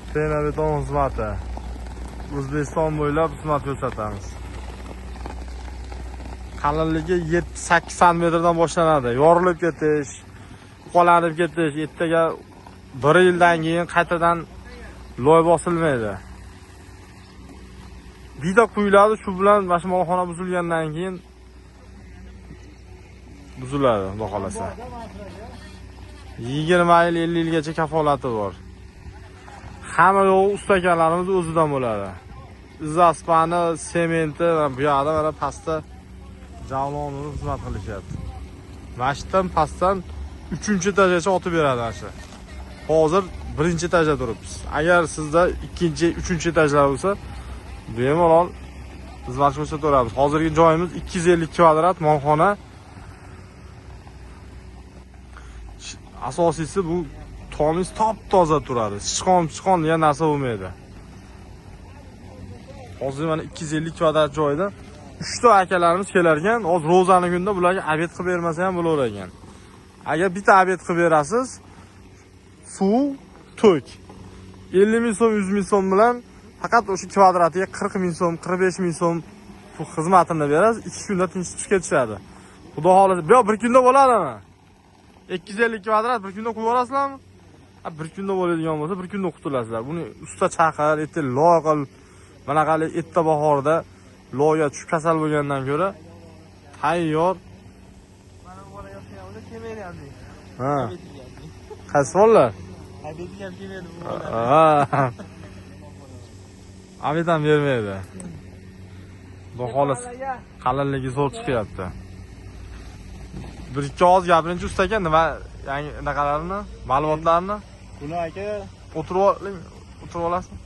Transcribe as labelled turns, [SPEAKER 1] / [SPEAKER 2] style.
[SPEAKER 1] Stena beton xizmati. O'zbekiston bo'ylab xizmat ko'rsatamiz. Qalinligi 7-8 santimetrdan boshlanadi. Yorilib ketish, qo'lanib ketish, ertaga 1 yildan keyin qaytadan loy bosilmaydi. Vida quyiladi, shu bilan mana shu molxona buzilgandan keyin buziladi, xudo xolasa. 20 yil, 50 yilgacha kafolati bor. Hamma yo'q ustakalarimiz o'zidan bo'ladi. Izaspani, sementi va bu yoqda mana pastda javlonini xizmat qilishyapti. Mashitdan pastdan 3-etajgacha otib beradi mana. Hozir 1-etajda turibmiz. Agar sizda 2-, 3-etajlar bo'lsa, bemalol xizmat ko'rsataveramiz. Hozirgi joyimiz 250 kvadrat molxona. Asosiysi bu tomingiz top-toza turadi. Sichqon degan narsa bo'lmaydi. Hozir mana 250 kvadrat joyda 3 ta akalarimiz kelar ekan. Hozir ro'zani kunda bularga obed qilib bermasa ham bo'lar ekan. Agar bitta obed qilib berasiz, suv, tok 50 ming so'm, 100 ming so'm bilan faqat o'sha kvadratiga 40 ming so'm, 45 ming so'm xizmatini berasiz. 2 kunda tinch chiqib ketishadi. Xudo xolasa, bu 1 kunda bo'ladimi? 250 kvadrat 1 kunda qilib olasizlarmi? 1 kunda bo'ladigan bo'lsa 1 kunda qutulasizlar. Buni usta chaqir, erta loy qil. Manaqalik erta bahorda loyga tushib kasal bo'lgandan ko'ra tayyor.
[SPEAKER 2] Mana bu bola yo'qsa kemayapti.
[SPEAKER 1] Ha. Qaysi bolalar?
[SPEAKER 2] Abedi ham kemaydi bu bola.
[SPEAKER 1] Ha. Abidan bermaydi. Xudo xolasa qalinligi zo'r chiqyapti. 1-2 oz gapirinchi usta aka, nima yangi anaqalarni, ma'lumotlarni
[SPEAKER 2] Buni aka
[SPEAKER 1] o'tirib olasizmi?